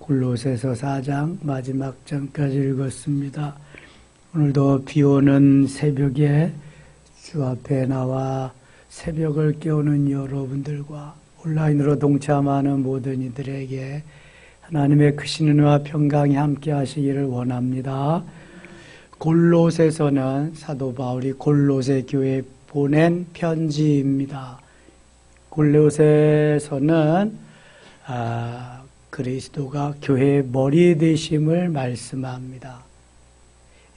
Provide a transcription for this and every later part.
골로새서 4장 마지막 장까지 읽었습니다. 오늘도 비오는 새벽에 주 앞에 나와 새벽을 깨우는 여러분들과 온라인으로 동참하는 모든 이들에게 하나님의 크신 은혜와 평강이 함께 하시기를 원합니다. 골로새서는 사도 바울이 골로새 교회에 보낸 편지입니다. 골로새서는 그리스도가 교회의 머리 되심을 말씀합니다.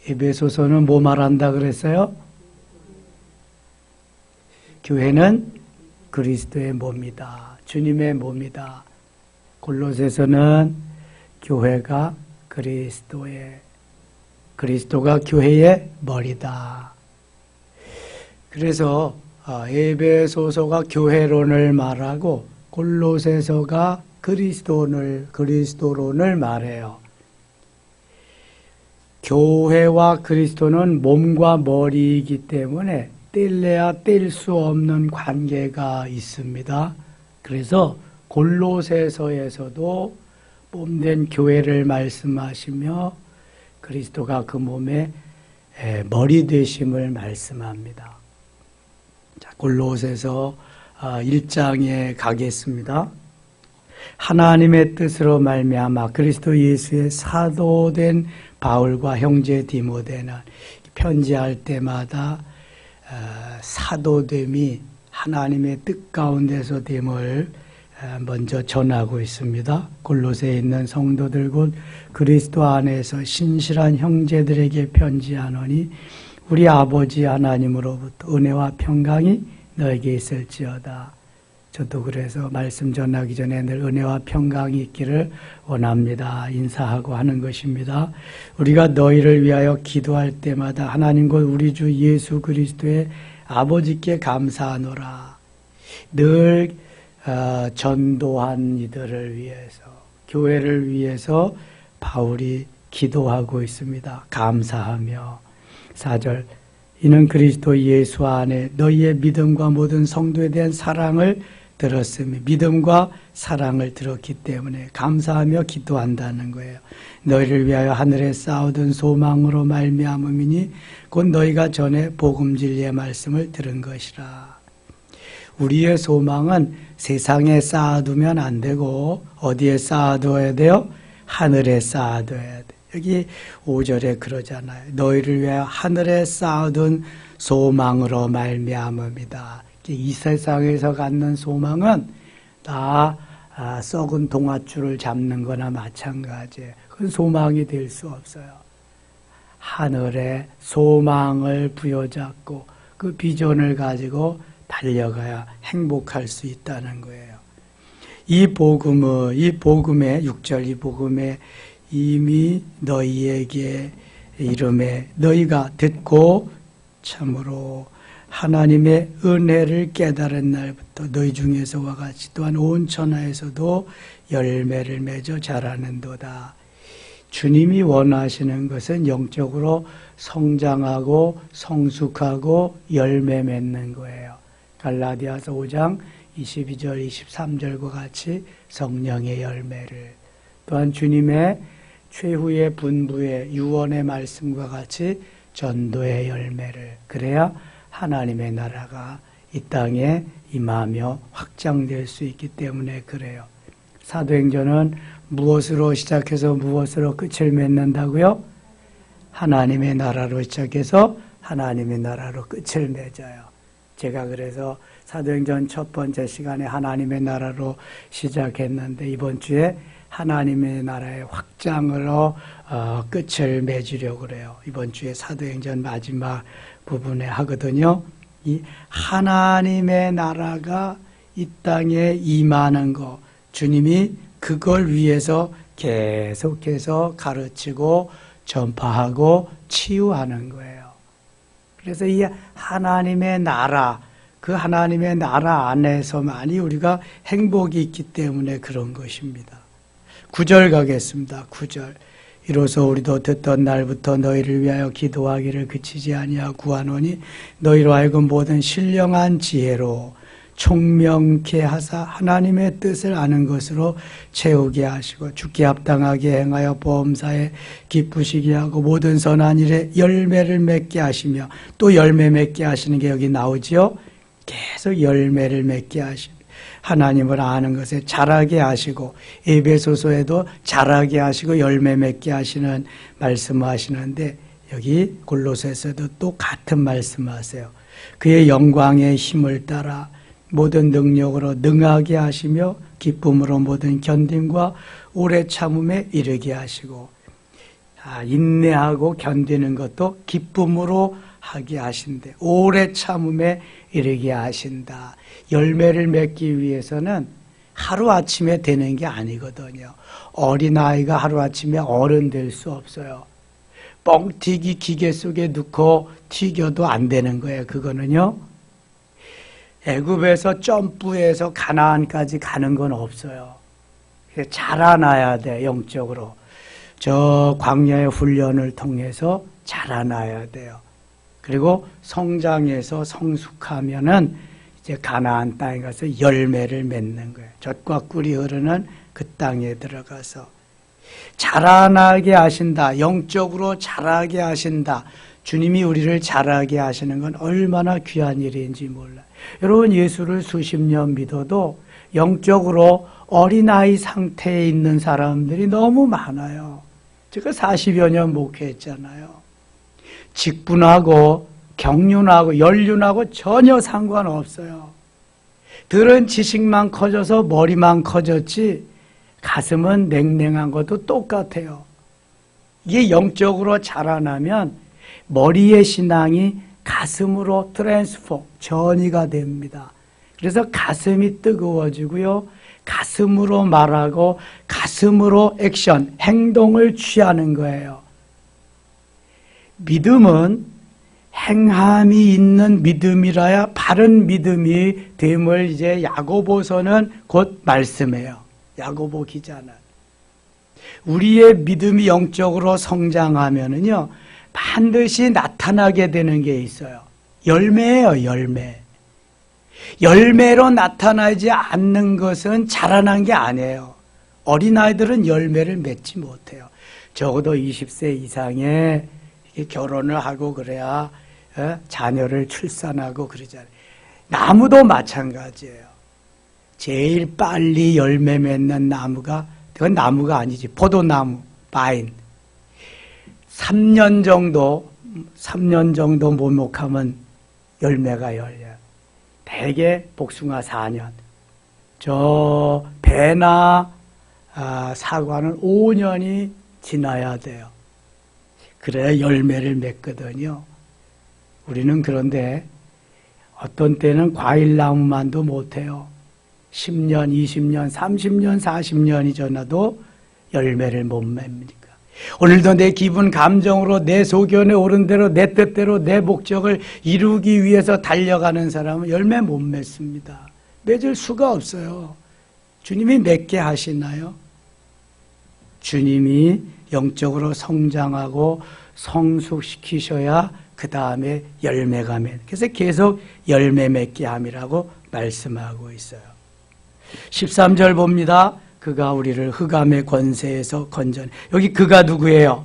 에베소서는 뭐 말한다 그랬어요? 교회는 그리스도의 몸이다. 주님의 몸이다. 골로새서는 교회가 그리스도가 교회의 머리다. 그래서 에베소서가 교회론을 말하고 골로새서가 그리스도론을 말해요. 교회와 그리스도는 몸과 머리이기 때문에 뗄래야 뗄 수 없는 관계가 있습니다. 그래서 골로새서에서도 몸된 교회를 말씀하시며 그리스도가 그 몸의 머리 되심을 말씀합니다. 자, 골로새서 1장에 가겠습니다. 하나님의 뜻으로 말미암아 그리스도 예수의 사도된 바울과 형제 디모데는 편지할 때마다 사도됨이 하나님의 뜻 가운데서 됨을 먼저 전하고 있습니다. 골로새에 있는 성도들 곧 그리스도 안에서 신실한 형제들에게 편지하노니 우리 아버지 하나님으로부터 은혜와 평강이 너에게 있을지어다. 저도 그래서 말씀 전하기 전에 늘 은혜와 평강이 있기를 원합니다. 인사하고 하는 것입니다. 우리가 너희를 위하여 기도할 때마다 하나님 곧 우리 주 예수 그리스도의 아버지께 감사하노라. 늘 전도한 이들을 위해서, 교회를 위해서 바울이 기도하고 있습니다. 감사하며. 4절 이는 그리스도 예수 안에 너희의 믿음과 모든 성도에 대한 사랑을 들었으며 믿음과 사랑을 들었기 때문에 감사하며 기도한다는 거예요. 너희를 위하여 하늘에 쌓아둔 소망으로 말미암음이니 곧 너희가 전에 복음 진리의 말씀을 들은 것이라. 우리의 소망은 세상에 쌓아두면 안 되고 어디에 쌓아둬야 돼요? 하늘에 쌓아둬야 돼. 여기 5절에 그러잖아요. 너희를 위하여 하늘에 쌓아둔 소망으로 말미암음이다. 이 세상에서 갖는 소망은 다 썩은 동아줄을 잡는 거나 마찬가지예요. 그건 소망이 될 수 없어요. 하늘에 소망을 부여잡고 그 비전을 가지고 달려가야 행복할 수 있다는 거예요. 이 복음의 6절 이 복음에 이미 너희에게 이름에 너희가 듣고 참으로 하나님의 은혜를 깨달은 날부터 너희 중에서와 같이 또한 온 천하에서도 열매를 맺어 자라는도다. 주님이 원하시는 것은 영적으로 성장하고 성숙하고 열매 맺는 거예요. 갈라디아서 5장 22절 23절과 같이 성령의 열매를, 또한 주님의 최후의 분부의 유언의 말씀과 같이 전도의 열매를, 그래야 하나님의 나라가 이 땅에 임하며 확장될 수 있기 때문에 그래요. 사도행전은 무엇으로 시작해서 무엇으로 끝을 맺는다고요? 하나님의 나라로 시작해서 하나님의 나라로 끝을 맺어요. 제가 그래서 사도행전 첫 번째 시간에 하나님의 나라로 시작했는데 이번 주에 하나님의 나라의 확장으로 끝을 맺으려고 그래요. 이번 주에 사도행전 마지막 부분에 하거든요. 이 하나님의 나라가 이 땅에 임하는 거, 주님이 그걸 위해서 계속해서 가르치고 전파하고 치유하는 거예요. 그래서 이 하나님의 나라, 그 하나님의 나라 안에서만이 우리가 행복이 있기 때문에 그런 것입니다. 9절 가겠습니다. 9절. 이로써 우리도 듣던 날부터 너희를 위하여 기도하기를 그치지 아니하고 구하노니 너희로 하여금 모든 신령한 지혜로 총명케 하사 하나님의 뜻을 아는 것으로 채우게 하시고 주께 합당하게 행하여 보험사에 기쁘시게 하고 모든 선한 일에 열매를 맺게 하시며 또 열매 맺게 하시는 게 여기 나오지요. 계속 열매를 맺게 하시며 하나님을 아는 것에 자라게 하시고 에베소서에도 자라게 하시고 열매 맺게 하시는 말씀을 하시는데 여기 골로새서도 또 같은 말씀을 하세요. 그의 영광의 힘을 따라 모든 능력으로 능하게 하시며 기쁨으로 모든 견딤과 오래 참음에 이르게 하시고 인내하고 견디는 것도 기쁨으로 하게 하신대. 오래 참음에 이르게 하신다. 열매를 맺기 위해서는 하루아침에 되는 게 아니거든요. 어린아이가 하루아침에 어른 될 수 없어요. 뻥튀기 기계 속에 넣고 튀겨도 안 되는 거예요. 그거는요. 애굽에서 점프해서 가나안까지 가는 건 없어요. 자라나야 돼, 영적으로. 저 광야의 훈련을 통해서 자라나야 돼요. 그리고 성장해서 성숙하면은 이제 가나안 땅에 가서 열매를 맺는 거예요. 젖과 꿀이 흐르는 그 땅에 들어가서 자라나게 하신다. 영적으로 자라게 하신다. 주님이 우리를 자라게 하시는 건 얼마나 귀한 일인지 몰라요. 여러분, 예수를 수십 년 믿어도 영적으로 어린아이 상태에 있는 사람들이 너무 많아요. 제가 40여 년 목회했잖아요. 직분하고 경륜하고 연륜하고 전혀 상관없어요. 들은 지식만 커져서 머리만 커졌지 가슴은 냉랭한 것도 똑같아요. 이게 영적으로 자라나면 머리의 신앙이 가슴으로 트랜스포, 전이가 됩니다. 그래서 가슴이 뜨거워지고요. 가슴으로 말하고 가슴으로 액션, 행동을 취하는 거예요. 믿음은 행함이 있는 믿음이라야 바른 믿음이 됨을 이제 야고보서는 곧 말씀해요. 야고보 기자는. 우리의 믿음이 영적으로 성장하면은요, 반드시 나타나게 되는 게 있어요. 열매예요, 열매. 열매로 나타나지 않는 것은 자라난 게 아니에요. 어린아이들은 열매를 맺지 못해요. 적어도 20세 이상에 결혼을 하고 그래야 자녀를 출산하고 그러잖아요. 나무도 마찬가지예요. 제일 빨리 열매 맺는 나무가, 그건 나무가 아니지, 포도나무, 바인. 3년 정도 목목하면 열매가 열려요. 대개 복숭아 4년. 저 배나 사과는 5년이 지나야 돼요. 그래야 열매를 맺거든요. 우리는 그런데 어떤 때는 과일나무만도 못해요. 10년, 20년, 30년, 40년이 지나도 열매를 못 맺습니까? 오늘도 내 기분, 감정으로 내 소견에 오른 대로 내 뜻대로 내 목적을 이루기 위해서 달려가는 사람은 열매 못 맺습니다. 맺을 수가 없어요. 주님이 맺게 하시나요? 주님이 영적으로 성장하고 성숙시키셔야 그 다음에 열매가 맺는. 그래서 계속 열매 맺게 함이라고 말씀하고 있어요. 13절 봅니다. 그가 우리를 흑암의 권세에서 건져내. 여기 그가 누구예요?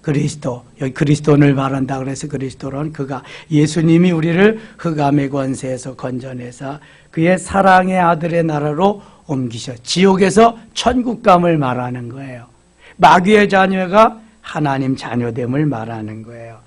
그리스도. 여기 그리스도를 말한다 그래서 그리스도는 그가, 예수님이 우리를 흑암의 권세에서 건져내사 그의 사랑의 아들의 나라로 옮기셔. 지옥에서 천국감을 말하는 거예요. 마귀의 자녀가 하나님 자녀됨을 말하는 거예요.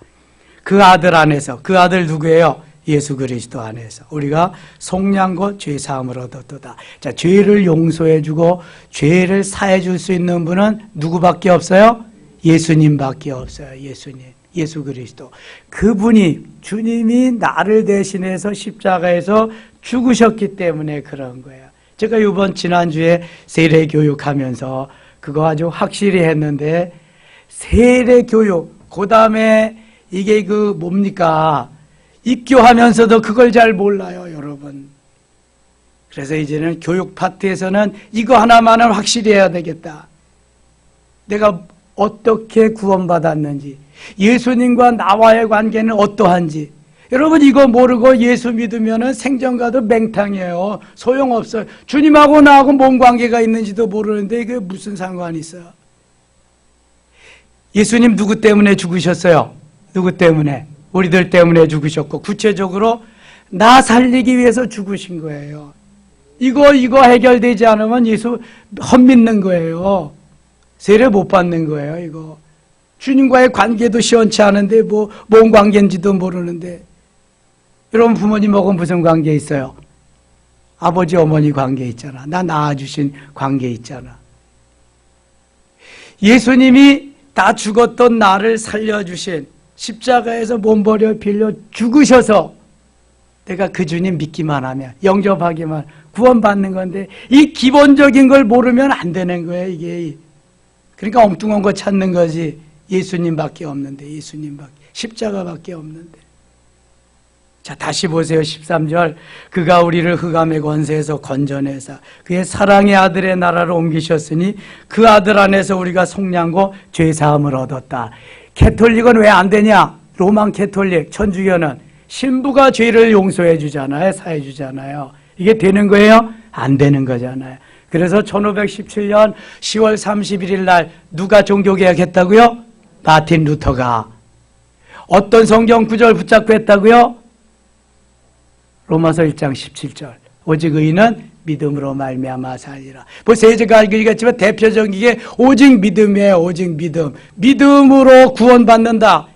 그 아들 안에서, 그 아들 누구예요? 예수 그리스도 안에서 우리가 속량과 죄사함을 얻었도다. 자, 죄를 용서해주고 죄를 사해줄 수 있는 분은 누구밖에 없어요? 예수님밖에 없어요. 예수님, 예수 그리스도. 그분이, 주님이 나를 대신해서 십자가에서 죽으셨기 때문에 그런 거예요. 제가 지난주에 세례 교육하면서 그거 아주 확실히 했는데, 세례 교육, 그 다음에 이게 뭡니까? 입교하면서도 그걸 잘 몰라요, 여러분. 그래서 이제는 교육 파트에서는 이거 하나만은 확실히 해야 되겠다. 내가 어떻게 구원받았는지, 예수님과 나와의 관계는 어떠한지, 여러분 이거 모르고 예수 믿으면 생전가도 맹탕이에요. 소용없어요. 주님하고 나하고 뭔 관계가 있는지도 모르는데 이게 무슨 상관이 있어요? 예수님 누구 때문에 죽으셨어요? 누구 때문에? 우리들 때문에 죽으셨고, 구체적으로 나 살리기 위해서 죽으신 거예요. 이거 해결되지 않으면 예수 헛믿는 거예요. 세례 못 받는 거예요. 이거 주님과의 관계도 시원치 않은데 뭔 관계인지도 모르는데. 여러분 부모님하고 무슨 관계 있어요? 아버지 어머니 관계 있잖아. 나 낳아주신 관계 있잖아. 예수님이 다 죽었던 나를 살려주신, 십자가에서 몸버려 빌려 죽으셔서 내가 그 주님 믿기만 하면, 영접하기만, 구원받는 건데 이 기본적인 걸 모르면 안 되는 거예요. 이게 그러니까 엉뚱한 거 찾는 거지. 예수님밖에 없는데, 예수님밖에, 십자가밖에 없는데. 자, 다시 보세요. 13절. 그가 우리를 흑암의 권세에서 건져내사 그의 사랑의 아들의 나라로 옮기셨으니 그 아들 안에서 우리가 속량고 죄사함을 얻었다. 캐톨릭은 왜 안 되냐? 로만 캐톨릭, 천주교는 신부가 죄를 용서해 주잖아요. 사해 주잖아요. 이게 되는 거예요? 안 되는 거잖아요. 그래서 1517년 10월 31일 날 누가 종교개혁했다고요? 마틴 루터가. 어떤 성경 구절 붙잡고 했다고요? 로마서 1장 17절. 오직 의인은 믿음으로 말미암아 살리라. 뭐 세제가 알겠지만 대표적인 게 오직 믿음이에요. 오직 믿음. 믿음으로 구원받는다.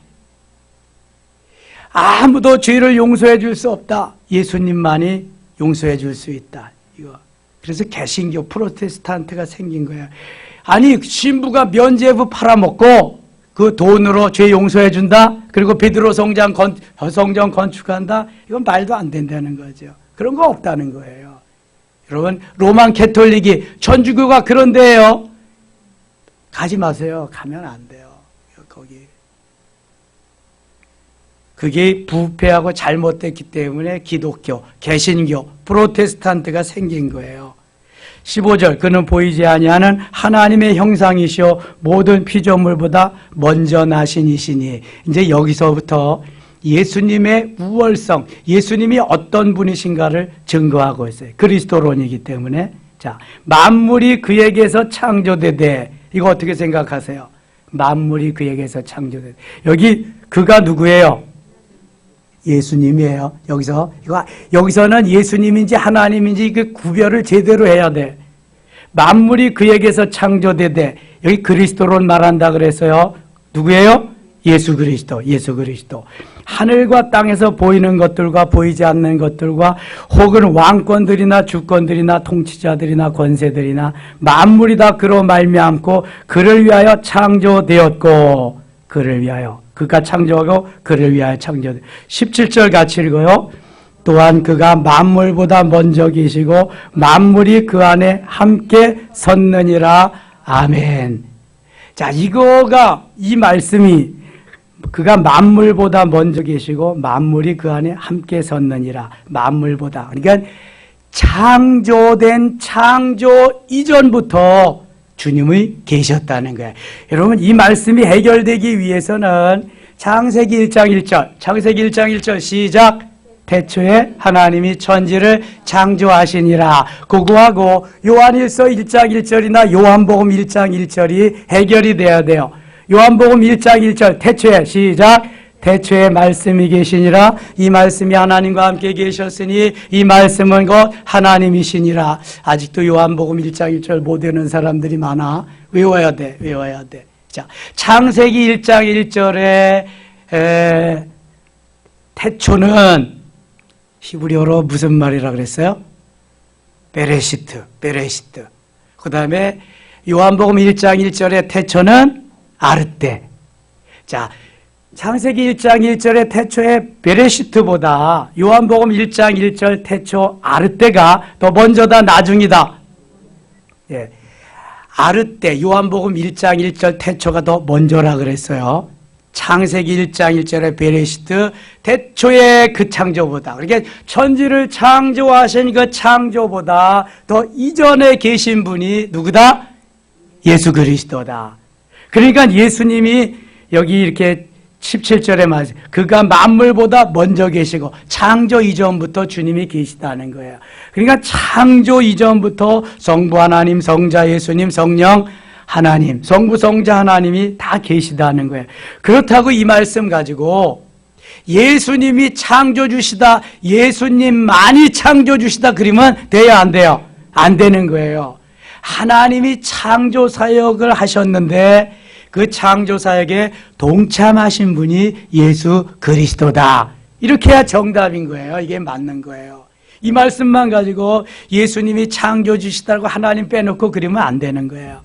아무도 죄를 용서해 줄 수 없다. 예수님만이 용서해 줄 수 있다. 이거. 그래서 개신교 프로테스탄트가 생긴 거예요. 아니 신부가 면죄부 팔아먹고 그 돈으로 죄 용서해 준다. 그리고 베드로 성전 건축한다. 이건 말도 안 된다는 거죠. 그런 거 없다는 거예요. 여러분 로만 캐톨릭이, 천주교가 그런 데예요. 가지 마세요. 가면 안 돼요. 거기. 그게 부패하고 잘못됐기 때문에 기독교, 개신교, 프로테스탄트가 생긴 거예요. 15절. 그는 보이지 아니하는 하나님의 형상이시오 모든 피조물보다 먼저 나신 이시니. 이제 여기서부터 예수님의 우월성, 예수님이 어떤 분이신가를 증거하고 있어요. 그리스도론이기 때문에. 자, 만물이 그에게서 창조되되, 이거 어떻게 생각하세요? 만물이 그에게서 창조되되. 여기 그가 누구예요? 예수님이에요. 여기서는 예수님인지 하나님인지 그 구별을 제대로 해야 돼. 만물이 그에게서 창조되되, 여기 그리스도론 말한다 그랬어요. 누구예요? 예수 그리스도, 예수 그리스도. 하늘과 땅에서 보이는 것들과 보이지 않는 것들과 혹은 왕권들이나 주권들이나 통치자들이나 권세들이나 만물이 다 그로 말미암고 그를 위하여 창조되었고, 그를 위하여. 그가 창조하고 그를 위하여 창조되. 17절 같이 읽어요. 또한 그가 만물보다 먼저 계시고 만물이 그 안에 함께 섰느니라. 아멘. 자, 이 말씀이 그가 만물보다 먼저 계시고 만물이 그 안에 함께 섰느니라. 만물보다. 그러니까 창조된 창조 이전부터 주님이 계셨다는 거예요. 여러분 이 말씀이 해결되기 위해서는 창세기 1장 1절, 창세기 1장 1절 시작. 태초에 하나님이 천지를 창조하시니라. 그거하고 요한일서 1장 1절이나 요한복음 1장 1절이 해결이 돼야 돼요. 요한복음 1장 1절 태초에 시작. 태초에 말씀이 계시니라. 이 말씀이 하나님과 함께 계셨으니 이 말씀은 곧 하나님이시니라. 아직도 요한복음 1장 1절 못 외우는 사람들이 많아. 외워야 돼. 외워야 돼. 자, 창세기 1장 1절에 태초는 히브리어로 무슨 말이라 그랬어요? 베레시트. 그 다음에 요한복음 1장 1절에 태초는 아르테. 자, 창세기 1장 1절의 태초의 베레시트보다 요한복음 1장 1절 태초 아르테가 더 먼저다, 나중이다. 예. 아르테, 요한복음 1장 1절 태초가 더 먼저라 그랬어요. 창세기 1장 1절의 베레시트, 태초의 그 창조보다. 그러니까 천지를 창조하신 그 창조보다 더 이전에 계신 분이 누구다? 예수 그리스도다. 그러니까 예수님이 여기 이렇게 17절에 말씀, 그가 만물보다 먼저 계시고 창조 이전부터 주님이 계시다는 거예요. 그러니까 창조 이전부터 성부 하나님, 성자 예수님, 성령 하나님, 성부 성자 하나님이 다 계시다는 거예요. 그렇다고 이 말씀 가지고 예수님이 창조주시다, 예수님만이 창조주시다 그러면 돼야 안 돼요? 안 되는 거예요. 하나님이 창조사역을 하셨는데 그 창조사역에 동참하신 분이 예수 그리스도다. 이렇게 해야 정답인 거예요. 이게 맞는 거예요. 이 말씀만 가지고 예수님이 창조주시다고 하나님 빼놓고 그러면 안 되는 거예요.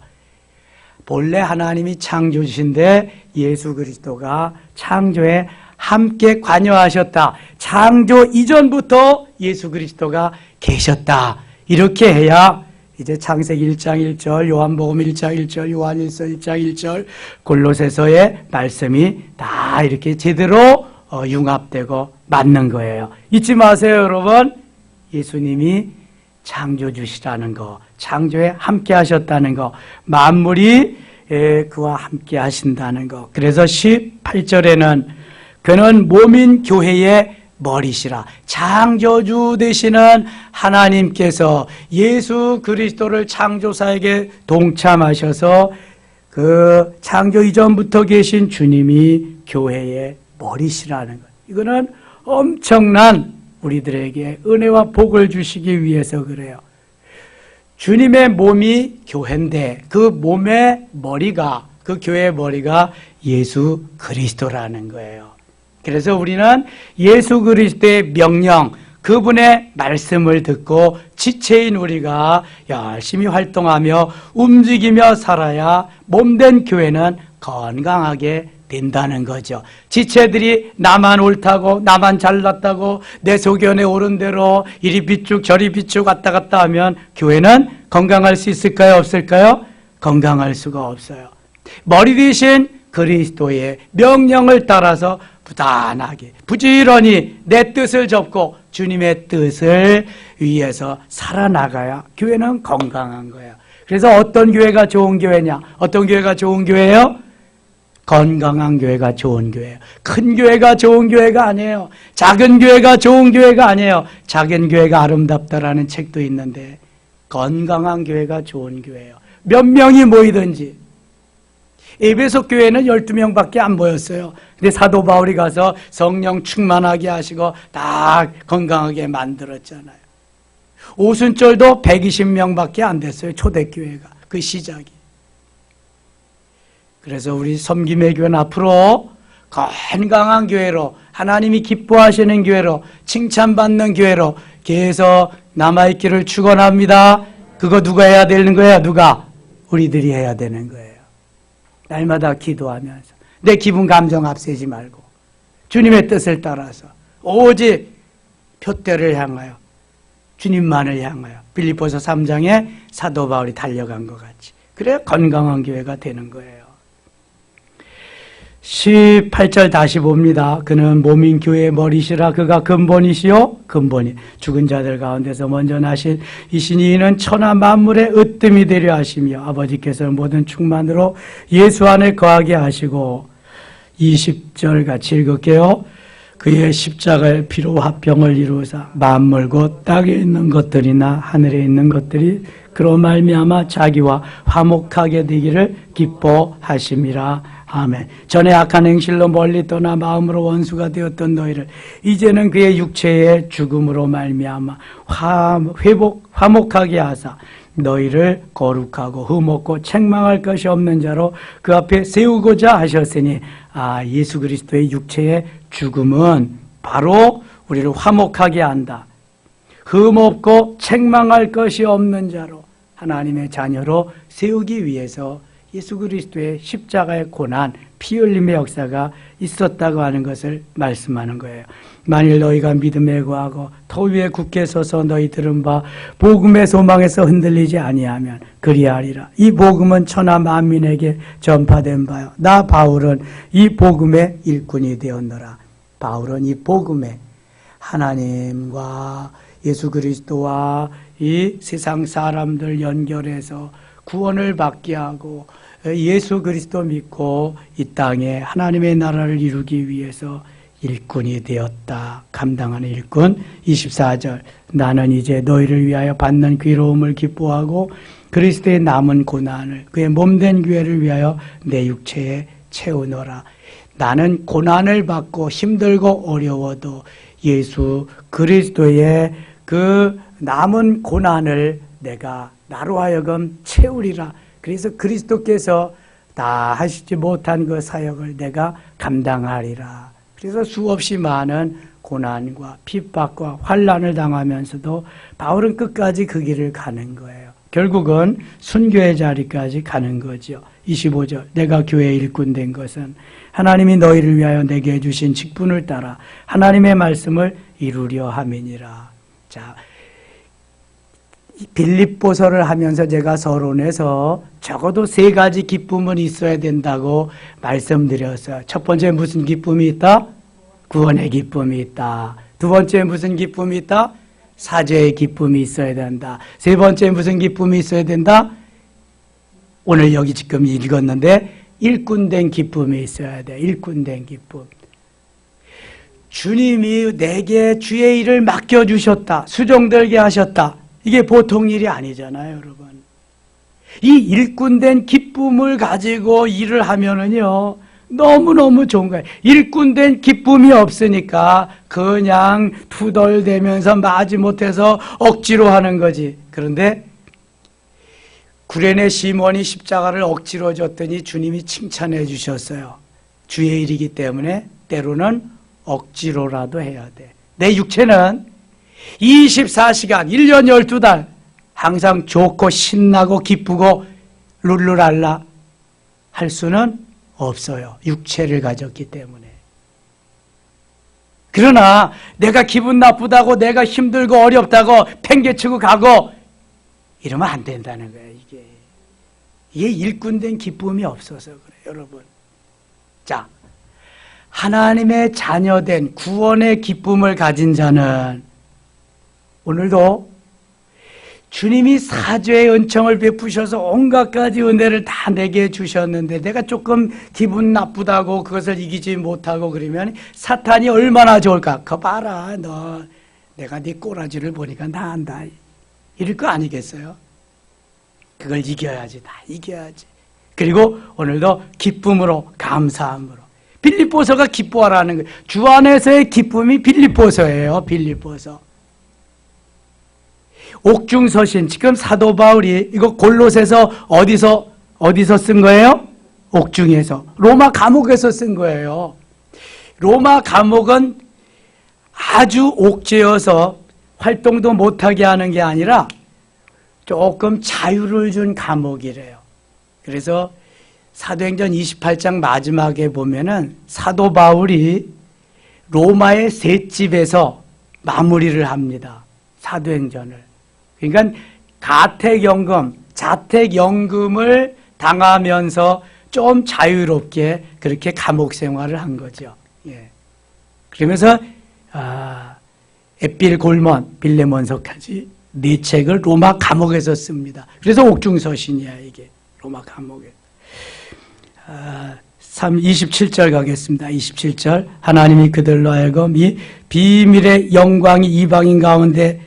본래 하나님이 창조주신데 예수 그리스도가 창조에 함께 관여하셨다. 창조 이전부터 예수 그리스도가 계셨다. 이렇게 해야 이제 창세기 1장 1절, 요한복음 1장 1절, 요한일서 1장 1절, 골로새서의 말씀이 다 이렇게 제대로 융합되고 맞는 거예요. 잊지 마세요, 여러분. 예수님이 창조주시라는 거, 창조에 함께 하셨다는 거, 만물이 그와 함께 하신다는 거. 그래서 18절에는 그는 몸인 교회의 머리시라. 창조주 되시는 하나님께서 예수 그리스도를 창조사에게 동참하셔서 그 창조 이전부터 계신 주님이 교회의 머리시라는 것. 이거는 엄청난 우리들에게 은혜와 복을 주시기 위해서 그래요. 주님의 몸이 교회인데 그 몸의 머리가, 그 교회의 머리가 예수 그리스도라는 거예요. 그래서 우리는 예수 그리스도의 명령, 그분의 말씀을 듣고 지체인 우리가 열심히 활동하며 움직이며 살아야 몸된 교회는 건강하게 된다는 거죠. 지체들이 나만 옳다고, 나만 잘났다고, 내 소견에 옳은 대로 이리 비축 저리 비축 왔다 갔다 하면 교회는 건강할 수 있을까요? 없을까요? 건강할 수가 없어요. 머리 대신 그리스도의 명령을 따라서 부단하게 부지런히 내 뜻을 접고 주님의 뜻을 위해서 살아나가야 교회는 건강한 거예요. 그래서 어떤 교회가 좋은 교회냐? 어떤 교회가 좋은 교회예요? 건강한 교회가 좋은 교회예요. 큰 교회가 좋은 교회가 아니에요. 작은 교회가 좋은 교회가 아니에요. 작은 교회가 아름답다라는 책도 있는데 건강한 교회가 좋은 교회예요. 몇 명이 모이든지. 에베소 교회는 12명밖에 안 모였어요. 근데 사도 바울이 가서 성령 충만하게 하시고 다 건강하게 만들었잖아요. 오순절도 120명밖에 안 됐어요. 초대교회가. 그 시작이. 그래서 우리 섬김의 교회는 앞으로 건강한 교회로, 하나님이 기뻐하시는 교회로, 칭찬받는 교회로 계속 남아있기를 축원합니다. 그거 누가 해야 되는 거예요? 누가? 우리들이 해야 되는 거예요. 날마다 기도하면서 내 기분 감정 앞세지 말고 주님의 뜻을 따라서 오직 표대를 향하여 주님만을 향하여 빌립보서 3장에 사도 바울이 달려간 것 같이 그래야 건강한 교회가 되는 거예요. 18절 다시 봅니다. 그는 몸인 교회의 머리시라. 그가 근본이시요 근본이 죽은 자들 가운데서 먼저 나신 이시니 이는 천하 만물의 으뜸이 되려 하시며 아버지께서는 모든 충만으로 예수 안에 거하게 하시고 20절 같이 읽을게요. 그의 십자가의 피로 화평을 이루사 만물 곧 땅에 있는 것들이나 하늘에 있는 것들이 그로 말미암아 자기와 화목하게 되기를 기뻐하심이라. 아멘. 전에 악한 행실로 멀리 떠나 마음으로 원수가 되었던 너희를 이제는 그의 육체의 죽음으로 말미암아 화목하게 하사 너희를 거룩하고 흠없고 책망할 것이 없는 자로 그 앞에 세우고자 하셨으니 예수 그리스도의 육체의 죽음은 바로 우리를 화목하게 한다. 흠없고 책망할 것이 없는 자로 하나님의 자녀로 세우기 위해서 예수 그리스도의 십자가의 고난, 피 흘림의 역사가 있었다고 하는 것을 말씀하는 거예요. 만일 너희가 믿음에 거하고 터 위에 굳게 서서 너희들은 바 복음의 소망에서 흔들리지 아니하면 그리하리라. 이 복음은 천하 만민에게 전파된 바요. 나 바울은 이 복음의 일꾼이 되었노라. 바울은 이 복음에 하나님과 예수 그리스도와 이 세상 사람들 연결해서 구원을 받게 하고 예수 그리스도 믿고 이 땅에 하나님의 나라를 이루기 위해서 일꾼이 되었다. 감당하는 일꾼. 24절 나는 이제 너희를 위하여 받는 괴로움을 기뻐하고 그리스도의 남은 고난을 그의 몸된 교회를 위하여 내 육체에 채우노라. 나는 고난을 받고 힘들고 어려워도 예수 그리스도의 그 남은 고난을 내가 나로 하여금 채우리라. 그래서 그리스도께서 다 하시지 못한 그 사역을 내가 감당하리라. 그래서 수없이 많은 고난과 핍박과 환난을 당하면서도 바울은 끝까지 그 길을 가는 거예요. 결국은 순교의 자리까지 가는 거죠. 25절 내가 교회의 일꾼 된 것은 하나님이 너희를 위하여 내게 주신 직분을 따라 하나님의 말씀을 이루려 함이니라. 자, 빌립보서를 하면서 제가 서론에서 적어도 3가지 기쁨은 있어야 된다고 말씀드렸어요. 첫 번째 무슨 기쁨이 있다? 구원의 기쁨이 있다. 두 번째 무슨 기쁨이 있다? 사죄의 기쁨이 있어야 된다. 세 번째 무슨 기쁨이 있어야 된다? 오늘 여기 지금 읽었는데 일꾼된 기쁨이 있어야 돼. 일꾼된 기쁨. 주님이 내게 주의 일을 맡겨주셨다. 수종들게 하셨다. 이게 보통 일이 아니잖아요, 여러분. 이 일꾼된 기쁨을 가지고 일을 하면은요, 너무너무 좋은 거예요. 일꾼된 기쁨이 없으니까 그냥 투덜대면서 마지못해서 억지로 하는 거지. 그런데 구레네 시몬이 십자가를 억지로 졌더니 주님이 칭찬해 주셨어요. 주의 일이기 때문에 때로는 억지로라도 해야 돼. 내 육체는 24시간, 1년 12달 항상 좋고 신나고 기쁘고 룰루랄라 할 수는 없어요. 육체를 가졌기 때문에. 그러나 내가 기분 나쁘다고 내가 힘들고 어렵다고 팽개치고 가고 이러면 안 된다는 거예요. 이게 일꾼된 기쁨이 없어서 그래요, 여러분. 자, 하나님의 자녀된 구원의 기쁨을 가진 자는 오늘도 주님이 사죄의 은총을 베푸셔서 온갖 가지 은혜를 다 내게 주셨는데 내가 조금 기분 나쁘다고 그것을 이기지 못하고 그러면 사탄이 얼마나 좋을까? 그거 봐라, 너 내가 네 꼬라지를 보니까 나 안다. 이럴 거 아니겠어요? 그걸 이겨야지, 다 이겨야지. 그리고 오늘도 기쁨으로, 감사함으로. 빌립보서가 기뻐하라는 거예요. 주 안에서의 기쁨이 빌립보서예요. 빌립보서. 옥중서신, 지금 사도 바울이 이거 골로새서 어디서 쓴 거예요? 옥중에서. 로마 감옥에서 쓴 거예요. 로마 감옥은 아주 옥죄어서 활동도 못하게 하는 게 아니라 조금 자유를 준 감옥이래요. 그래서 사도행전 28장 마지막에 보면은 사도 바울이 로마의 셋집에서 마무리를 합니다. 사도행전을. 그러니까 가택연금, 자택연금을 당하면서 좀 자유롭게 그렇게 감옥 생활을 한 거죠. 예. 그러면서 에필골몬, 빌레몬서까지 4책을 로마 감옥에서 씁니다. 그래서 옥중서신이야, 이게. 로마 감옥에. 27절 가겠습니다. 27절. 하나님이 그들로 하여금 이 비밀의 영광이 이방인 가운데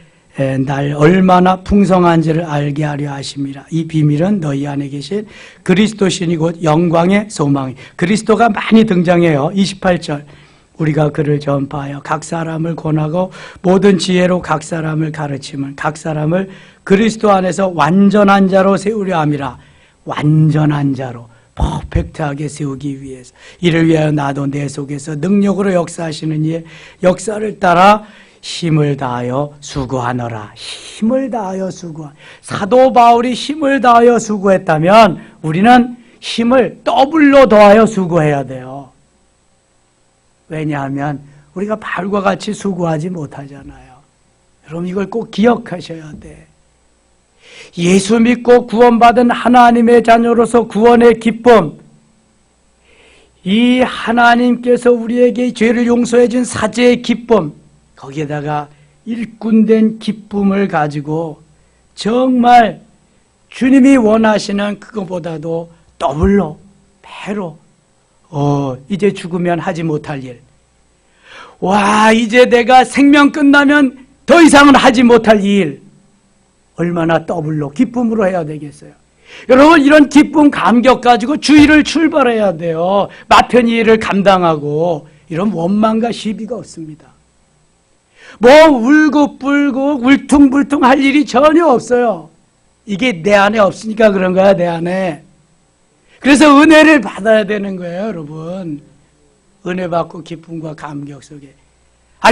날 얼마나 풍성한지를 알게 하려 하심이라. 이 비밀은 너희 안에 계신 그리스도신이 곧 영광의 소망이. 그리스도가 많이 등장해요. 28절. 우리가 그를 전파하여 각 사람을 권하고 모든 지혜로 각 사람을 가르치면 각 사람을 그리스도 안에서 완전한 자로 세우려 함이라. 완전한 자로 퍼펙트하게 세우기 위해서. 이를 위하여 나도 내 속에서 능력으로 역사하시는 이의 역사를 따라 힘을 다하여 수고하노라. 힘을 다하여 수고. 사도 바울이 힘을 다하여 수고했다면 우리는 힘을 더블로 더하여 수고해야 돼요. 왜냐하면 우리가 바울과 같이 수고하지 못하잖아요. 여러분 이걸 꼭 기억하셔야 돼. 예수 믿고 구원받은 하나님의 자녀로서 구원의 기쁨, 이 하나님께서 우리에게 죄를 용서해 준 사죄의 기쁨, 거기에다가 일꾼된 기쁨을 가지고 정말 주님이 원하시는 그것보다도 더블로, 배로, 이제 죽으면 하지 못할 일. 와, 이제 내가 생명 끝나면 더 이상은 하지 못할 일. 얼마나 더블로, 기쁨으로 해야 되겠어요. 여러분, 이런 기쁨, 감격 가지고 주일을 출발해야 돼요. 마편이 일을 감당하고. 이런 원망과 시비가 없습니다. 뭐 울고불고 울퉁불퉁 할 일이 전혀 없어요. 이게 내 안에 없으니까 그런 거야, 내 안에. 그래서 은혜를 받아야 되는 거예요, 여러분. 은혜 받고 기쁨과 감격 속에.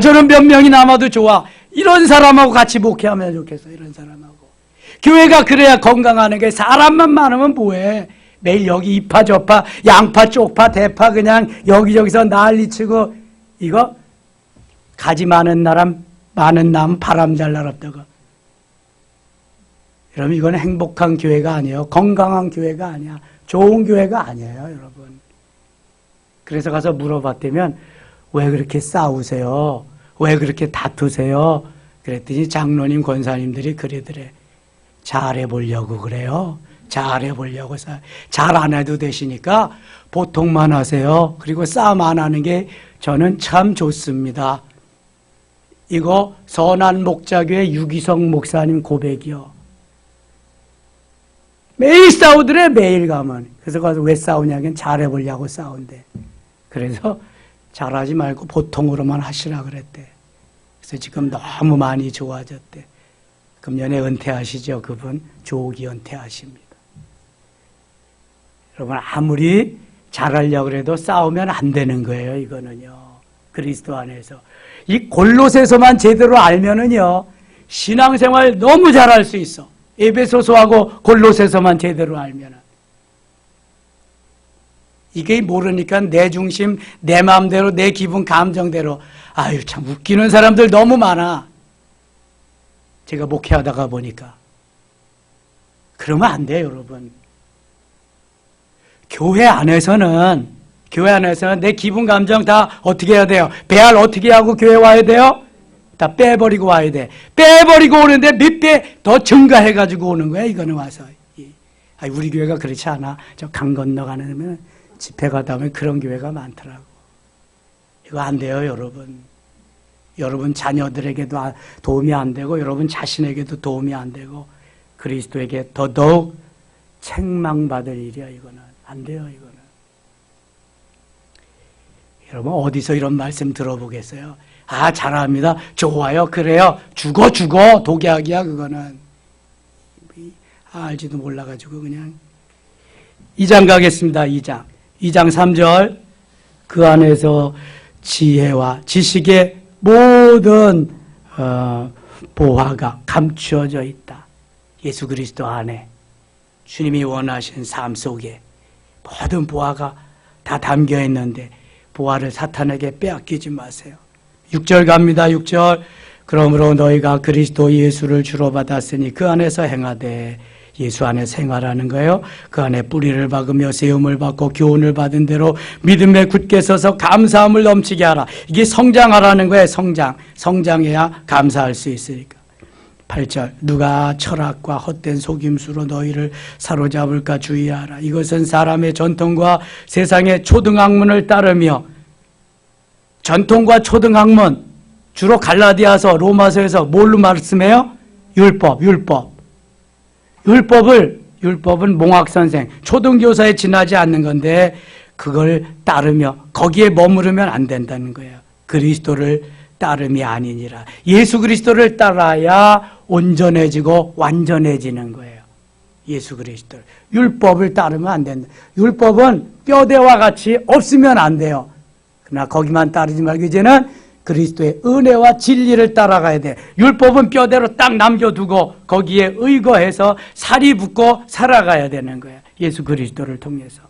저는 몇 명이 남아도 좋아. 이런 사람하고 같이 목회하면 좋겠어, 이런 사람하고. 교회가 그래야 건강하는 게, 사람만 많으면 뭐해. 매일 여기 이파 저파, 양파 쪽파 대파 그냥 여기저기서 난리치고, 이거 가지 많은 나무 바람 잘 날았다가. 여러분, 이건 행복한 교회가 아니에요. 건강한 교회가 아니야. 좋은 교회가 아니에요, 여러분. 그래서 가서 물어봤더면 왜 그렇게 싸우세요? 왜 그렇게 다투세요? 그랬더니 장로님, 권사님들이 그러더래. 잘해보려고 그래요. 잘해보려고. 잘 안 해도 되시니까 보통만 하세요. 그리고 싸움 안 하는 게 저는 참 좋습니다. 이거 선한 목자교회 유기성 목사님 고백이요. 매일 싸우더래, 매일 가면. 그래서 가서 왜 싸우냐면 잘해보려고 싸운대. 그래서 잘하지 말고 보통으로만 하시라 그랬대. 그래서 지금 너무 많이 좋아졌대. 금년에 은퇴하시죠, 그분. 조기 은퇴하십니다. 여러분, 아무리 잘하려고 해도 싸우면 안 되는 거예요, 이거는요. 그리스도 안에서. 이 골로새서만 제대로 알면은요, 신앙생활 너무 잘할 수 있어. 에베소서하고 골로새서만 제대로 알면은. 이게 모르니까 내 중심, 내 마음대로, 내 기분, 감정대로. 아유, 참 웃기는 사람들 너무 많아. 제가 목회하다가 보니까. 그러면 안 돼요, 여러분. 교회 안에서는 내 기분, 감정 다 어떻게 해야 돼요? 배알 어떻게 하고 교회 와야 돼요? 다 빼버리고 와야 돼. 빼버리고 오는데 몇 배 더 증가해가지고 오는 거야, 이거는 와서. 우리 교회가 그렇지 않아. 저 강 건너가는 집회 가다 보면 그런 교회가 많더라고. 이거 안 돼요, 여러분. 여러분 자녀들에게도 도움이 안 되고, 여러분 자신에게도 도움이 안 되고, 그리스도에게 더더욱 책망받을 일이야, 이거는. 안 돼요, 이거는. 여러분, 어디서 이런 말씀 들어보겠어요? 잘합니다. 좋아요. 그래요. 죽어. 독약이야, 그거는. 알지도 몰라가지고, 그냥. 2장 가겠습니다, 2장. 2장 3절. 그 안에서 지혜와 지식의 모든, 보화가 감추어져 있다. 예수 그리스도 안에. 주님이 원하신 삶 속에 모든 보화가 다 담겨 있는데, 보화를 사탄에게 빼앗기지 마세요. 6절 갑니다. 6절. 그러므로 너희가 그리스도 예수를 주로 받았으니 그 안에서 행하되, 예수 안에 생활하는 거예요. 그 안에 뿌리를 박으며 세움을 받고 교훈을 받은 대로 믿음에 굳게 서서 감사함을 넘치게 하라. 이게 성장하라는 거예요. 성장해야 감사할 수 있으니까. 8절. 누가 철학과 헛된 속임수로 너희를 사로잡을까 주의하라. 이것은 사람의 전통과 세상의 초등학문을 따르며, 전통과 초등학문, 주로 갈라디아서, 로마서에서 뭘로 말씀해요? 율법은 몽학선생, 초등교사에 지나지 않는 건데, 그걸 따르며 거기에 머무르면 안 된다는 거예요. 그리스도를 따름이 아니니라. 예수 그리스도를 따라야 온전해지고 완전해지는 거예요. 예수 그리스도를. 율법을 따르면 안 된다. 율법은 뼈대와 같이 없으면 안 돼요. 그러나 거기만 따르지 말고 이제는 그리스도의 은혜와 진리를 따라가야 돼. 율법은 뼈대로 딱 남겨두고 거기에 의거해서 살이 붙고 살아가야 되는 거예요. 예수 그리스도를 통해서.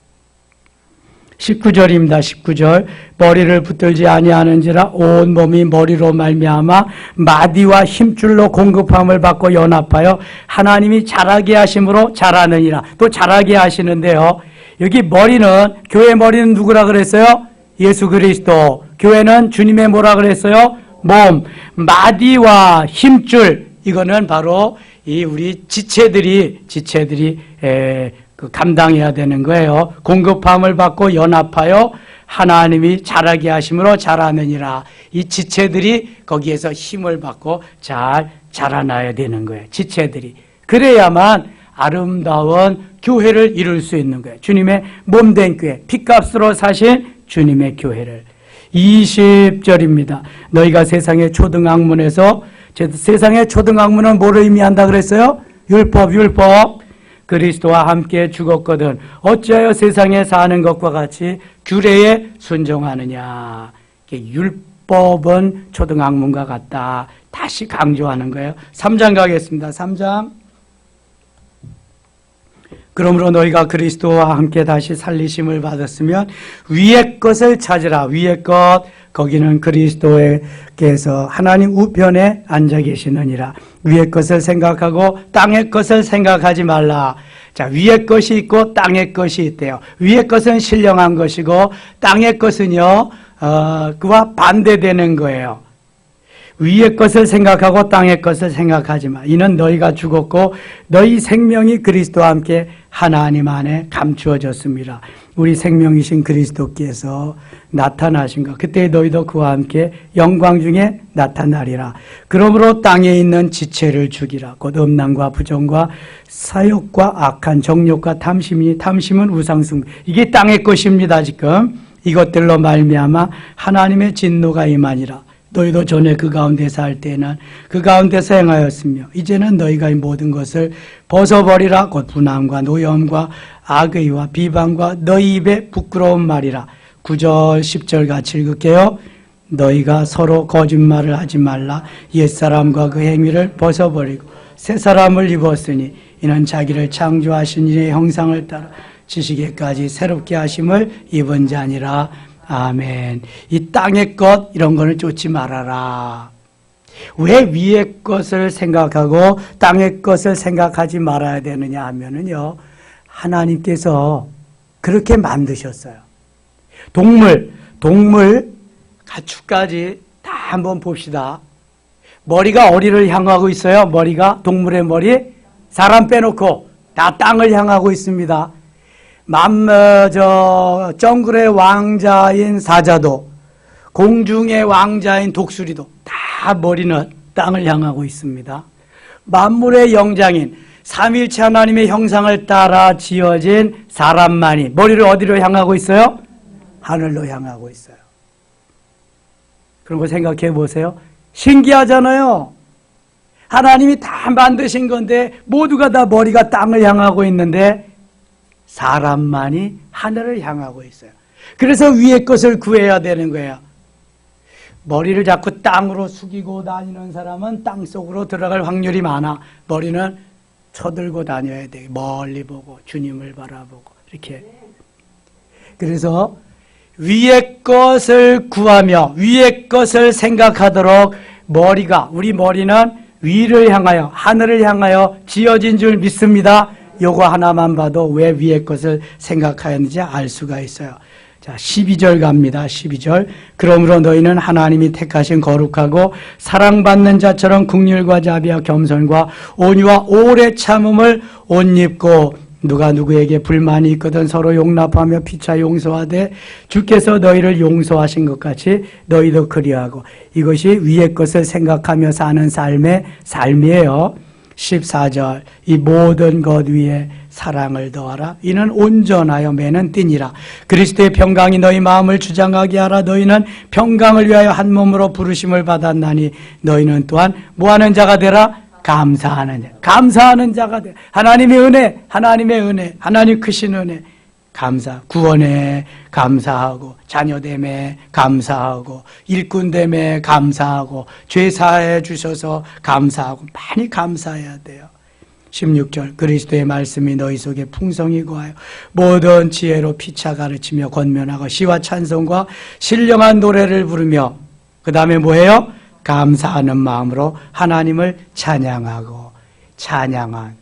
19절입니다. 19절. 머리를 붙들지 아니하는지라 온 몸이 머리로 말미암아 마디와 힘줄로 공급함을 받고 연합하여 하나님이 자라게 하심으로 자라느니라. 또 자라게 하시는데요. 여기 머리는, 교회 머리는 누구라 그랬어요? 예수 그리스도. 교회는 주님의 뭐라 그랬어요? 몸. 마디와 힘줄. 이거는 바로 이 우리 지체들이 감당해야 되는 거예요. 공급함을 받고 연합하여 하나님이 자라게 하심으로 자라느니라. 이 지체들이 거기에서 힘을 받고 잘 자라나야 되는 거예요. 지체들이. 그래야만 아름다운 교회를 이룰 수 있는 거예요. 주님의 몸된 교회, 핏값으로 사신 주님의 교회를. 20절입니다. 너희가 세상의 초등학문에서, 세상의 초등학문은 뭐를 의미한다 그랬어요? 율법. 그리스도와 함께 죽었거든 어찌하여 세상에 사는 것과 같이 규례에 순종하느냐. 율법은 초등학문과 같다. 다시 강조하는 거예요. 3장 가겠습니다. 3장. 그러므로 너희가 그리스도와 함께 다시 살리심을 받았으면 위의 것을 찾으라. 위의 것, 거기는 그리스도께서 하나님 우편에 앉아 계시느니라. 위의 것을 생각하고 땅의 것을 생각하지 말라. 자, 위의 것이 있고 땅의 것이 있대요. 위의 것은 신령한 것이고 땅의 것은요, 그와 반대되는 거예요. 위의 것을 생각하고 땅의 것을 생각하지 마. 이는 너희가 죽었고 너희 생명이 그리스도와 함께 하나님 안에 감추어졌습니다. 우리 생명이신 그리스도께서 나타나신 것. 그때 너희도 그와 함께 영광 중에 나타나리라. 그러므로 땅에 있는 지체를 죽이라. 곧 음란과 부정과 사욕과 악한 정욕과 탐심이니 탐심은 우상숭. 이게 땅의 것입니다. 지금 이것들로 말미암아 하나님의 진노가 임하니라. 너희도 전에 그 가운데서 할 때는 그 가운데서 행하였으며 이제는 너희가 이 모든 것을 벗어버리라. 곧 분함과 노염과 악의와 비방과 너희 입에 부끄러운 말이라. 9절 10절 같이 읽을게요. 너희가 서로 거짓말을 하지 말라. 옛사람과 그 행위를 벗어버리고 새 사람을 입었으니 이는 자기를 창조하신 이의 형상을 따라 지식에까지 새롭게 하심을 입은 자니라. 아멘. 이 땅의 것 이런 거는 쫓지 말아라. 왜 위의 것을 생각하고 땅의 것을 생각하지 말아야 되느냐 하면은요, 하나님께서 그렇게 만드셨어요. 동물, 가축까지 다 한번 봅시다. 머리가 어디를 향하고 있어요? 머리가, 동물의 머리, 사람 빼놓고 다 땅을 향하고 있습니다. 정글의 왕자인 사자도, 공중의 왕자인 독수리도 다 머리는 땅을 향하고 있습니다. 만물의 영장인 삼일체 하나님의 형상을 따라 지어진 사람만이 머리를 어디로 향하고 있어요? 하늘로 향하고 있어요. 그런 거 생각해 보세요. 신기하잖아요. 하나님이 다 만드신 건데 모두가 다 머리가 땅을 향하고 있는데 사람만이 하늘을 향하고 있어요. 그래서 위의 것을 구해야 되는 거예요. 머리를 자꾸 땅으로 숙이고 다니는 사람은 땅 속으로 들어갈 확률이 많아. 머리는 쳐들고 다녀야 돼. 멀리 보고 주님을 바라보고 이렇게. 그래서 위의 것을 구하며 위의 것을 생각하도록 우리 머리는 위를 향하여 하늘을 향하여 지어진 줄 믿습니다. 요거 하나만 봐도 왜 위의 것을 생각하였는지 알 수가 있어요. 자, 12절 갑니다. 12절. 그러므로 너희는 하나님이 택하신 거룩하고 사랑받는 자처럼 긍휼과 자비와 겸손과 온유와 오래 참음을 옷 입고 누가 누구에게 불만이 있거든 서로 용납하며 피차 용서하되 주께서 너희를 용서하신 것 같이 너희도 그리하고. 이것이 위의 것을 생각하며 사는 삶이에요. 14절. 이 모든 것 위에 사랑을 더하라. 이는 온전하여 매는 띠니라. 그리스도의 평강이 너희 마음을 주장하게 하라. 너희는 평강을 위하여 한 몸으로 부르심을 받았나니 너희는 또한 뭐하는 자가 되라? 감사하는 자가 되라. 하나님의 은혜, 하나님 크신 은혜, 구원에 감사하고, 자녀됨에 감사하고, 일꾼됨에 감사하고, 죄 사해 주셔서 감사하고, 많이 감사해야 돼요. 16절. 그리스도의 말씀이 너희 속에 풍성히 거하여 모든 지혜로 피차 가르치며 권면하고 시와 찬송과 신령한 노래를 부르며, 그 다음에 뭐예요? 감사하는 마음으로 하나님을 찬양하고,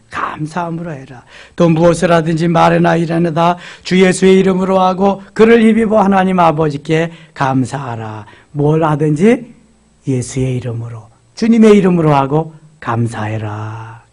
감사함으로 해라. 또 무엇을 하든지 말이나 일이나 다 주 예수의 이름으로 하고 그를 힘입어 하나님 아버지께 감사하라. 뭘 하든지 예수의 이름으로, 주님의 이름으로 하고 감사해라.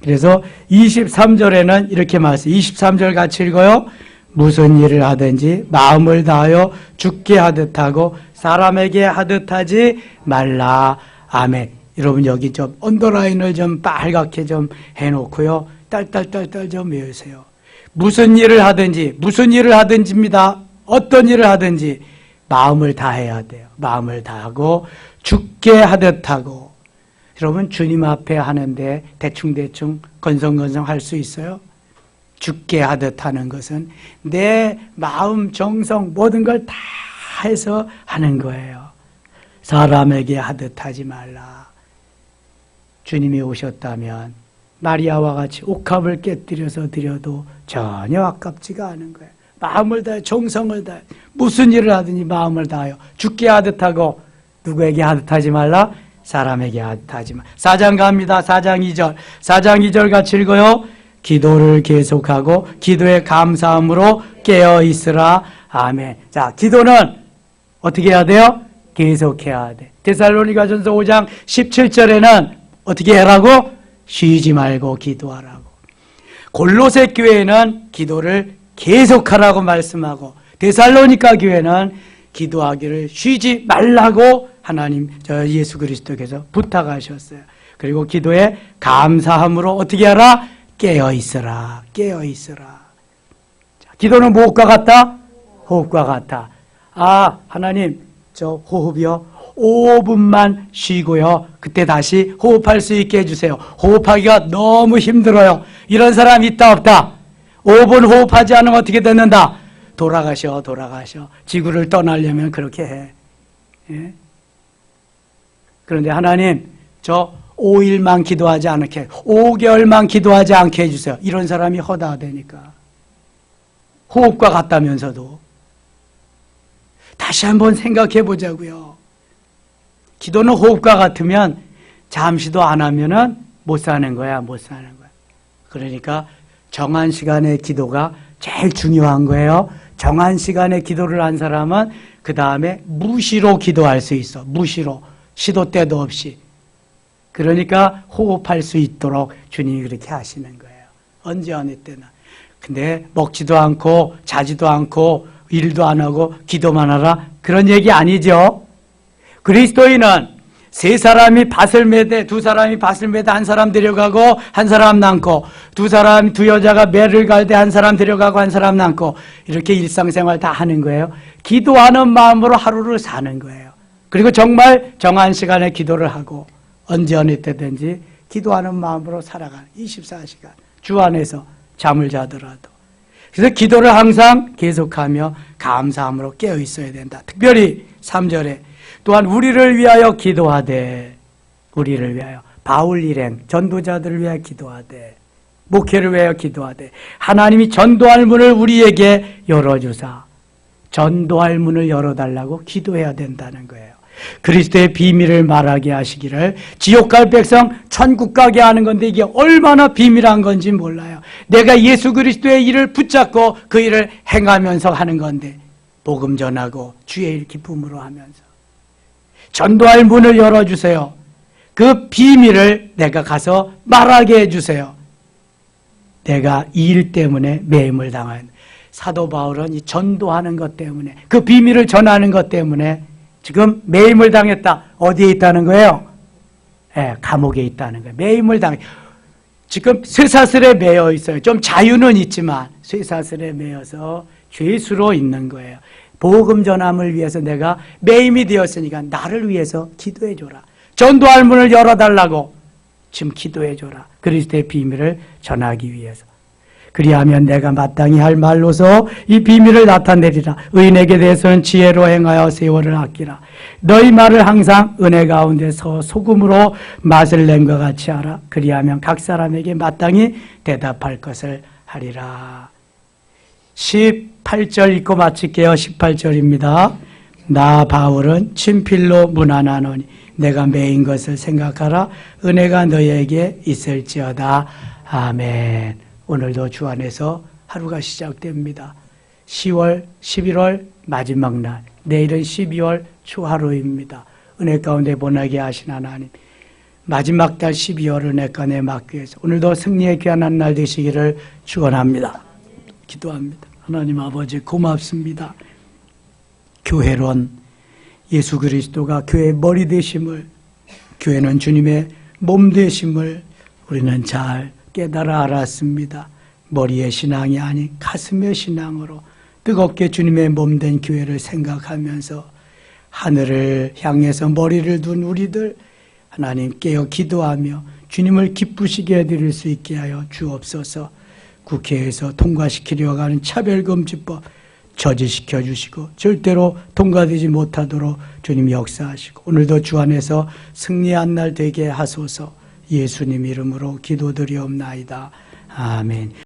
그래서 23절에는 이렇게 말씀, 23절 같이 읽어요. 무슨 일을 하든지 마음을 다하여 주께 하듯 하고 사람에게 하듯 하지 말라. 아멘. 여러분 여기 좀 언더라인을 좀 빨갛게 좀 해놓고요. 딸딸딸딸 좀 외우세요. 무슨 일을 하든지입니다. 어떤 일을 하든지 마음을 다해야 돼요. 마음을 다하고 주께 하듯 하고. 여러분 주님 앞에 하는데 대충대충 건성건성 할 수 있어요? 주께 하듯 하는 것은 내 마음, 정성 모든 걸 다 해서 하는 거예요. 사람에게 하듯 하지 말라. 주님이 오셨다면 마리아와 같이 옥합을 깨뜨려서 드려도 전혀 아깝지가 않은 거예요. 마음을 다해 정성을 다해 무슨 일을 하든지 마음을 다하여 주께 하듯 하고 누구에게 하듯 하지 말라? 사람에게 하듯 하지 말라. 4장 갑니다. 4장 2절. 4장 2절 같이 읽어요. 기도를 계속하고 기도에 감사함으로 깨어 있으라. 아멘. 자, 기도는 어떻게 해야 돼요? 계속해야 돼. 데살로니가전서 5장 17절에는 어떻게 하라고? 쉬지 말고 기도하라고. 골로새 교회는 기도를 계속하라고 말씀하고 데살로니가 교회는 기도하기를 쉬지 말라고 하나님 예수 그리스도께서 부탁하셨어요. 그리고 기도에 감사함으로 어떻게 하라? 깨어 있으라. 깨어 있으라. 자, 기도는 무엇과 같다? 호흡과 같다. 아, 하나님 저 호흡이요 5분만 쉬고요. 그때 다시 호흡할 수 있게 해주세요. 호흡하기가 너무 힘들어요. 이런 사람 있다 없다? 5분 호흡하지 않으면 어떻게 됐는다? 돌아가셔. 지구를 떠나려면 그렇게 해. 예? 그런데 하나님 저 5일만 기도하지 않게 5개월만 기도하지 않게 해주세요. 이런 사람이 허다하다니까. 호흡과 같다면서도. 다시 한번 생각해 보자고요. 기도는 호흡과 같으면 잠시도 안 하면은 못 사는 거야. 그러니까 정한 시간의 기도가 제일 중요한 거예요. 정한 시간에 기도를 한 사람은 그 다음에 무시로 기도할 수 있어. 무시로. 시도 때도 없이. 그러니까 호흡할 수 있도록 주님이 그렇게 하시는 거예요. 언제 어느 때나. 근데 먹지도 않고 자지도 않고 일도 안 하고 기도만 하라. 그런 얘기 아니죠. 그리스도인은 세 사람이 밭을 매대, 두 사람이 밭을 매대 한 사람 데려가고 한 사람 남고, 두 여자가 매를 갈대 한 사람 데려가고 한 사람 남고, 이렇게 일상생활 다 하는 거예요. 기도하는 마음으로 하루를 사는 거예요. 그리고 정말 정한 시간에 기도를 하고 언제 어느 때든지 기도하는 마음으로 살아가는 24시간 주 안에서 잠을 자더라도. 그래서 기도를 항상 계속하며 감사함으로 깨어 있어야 된다. 특별히 3절에 또한 우리를 위하여 기도하되, 우리를 위하여 바울 일행 전도자들을 위하여 기도하되, 목회를 위하여 기도하되, 하나님이 전도할 문을 우리에게 열어주사, 전도할 문을 열어달라고 기도해야 된다는 거예요. 그리스도의 비밀을 말하게 하시기를, 지옥 갈 백성 천국 가게 하는 건데 이게 얼마나 비밀한 건지 몰라요. 내가 예수 그리스도의 일을 붙잡고 그 일을 행하면서 하는 건데, 복음 전하고 주의 일 기쁨으로 하면서 전도할 문을 열어주세요. 그 비밀을 내가 가서 말하게 해주세요. 내가 이 일 때문에 매임을 당한 사도 바울은 이 전도하는 것 때문에, 그 비밀을 전하는 것 때문에 지금 매임을 당했다. 어디에 있다는 거예요? 감옥에 있다는 거예요. 매임을 당해. 지금 쇠사슬에 매여 있어요. 좀 자유는 있지만 쇠사슬에 매여서 죄수로 있는 거예요. 복음 전함을 위해서 내가 매임이 되었으니까 나를 위해서 기도해줘라. 전도할 문을 열어달라고 지금 기도해줘라. 그리스도의 비밀을 전하기 위해서. 그리하면 내가 마땅히 할 말로서 이 비밀을 나타내리라. 의인에게 대해서는 지혜로 행하여 세월을 아끼라. 너희 말을 항상 은혜 가운데서 소금으로 맛을 낸 것 같이 하라. 그리하면 각 사람에게 마땅히 대답할 것을 하리라. 18절 읽고 마칠게요. 18절입니다. 나 바울은 친필로 문안하노니 내가 매인 것을 생각하라. 은혜가 너희에게 있을지어다. 아멘. 오늘도 주 안에서 하루가 시작됩니다. 10월, 11월 마지막 날, 내일은 12월 초하루입니다. 은혜 가운데 보내게 하신 하나님, 마지막 달 12월을 내 건에 맡기 위해서 오늘도 승리의 귀한 한 날 되시기를 축원합니다. 기도합니다. 하나님 아버지 고맙습니다. 교회론 예수 그리스도가 교회의 머리 되심을, 교회는 주님의 몸 되심을 우리는 잘 깨달아 알았습니다. 머리의 신앙이 아닌 가슴의 신앙으로 뜨겁게 주님의 몸 된 교회를 생각하면서 하늘을 향해서 머리를 둔 우리들 하나님 깨어 기도하며 주님을 기쁘시게 해드릴 수 있게 하여 주옵소서. 국회에서 통과시키려고 하는 차별금지법 저지시켜 주시고 절대로 통과되지 못하도록 주님 역사하시고 오늘도 주 안에서 승리한 날 되게 하소서. 예수님 이름으로 기도드리옵나이다. 아멘.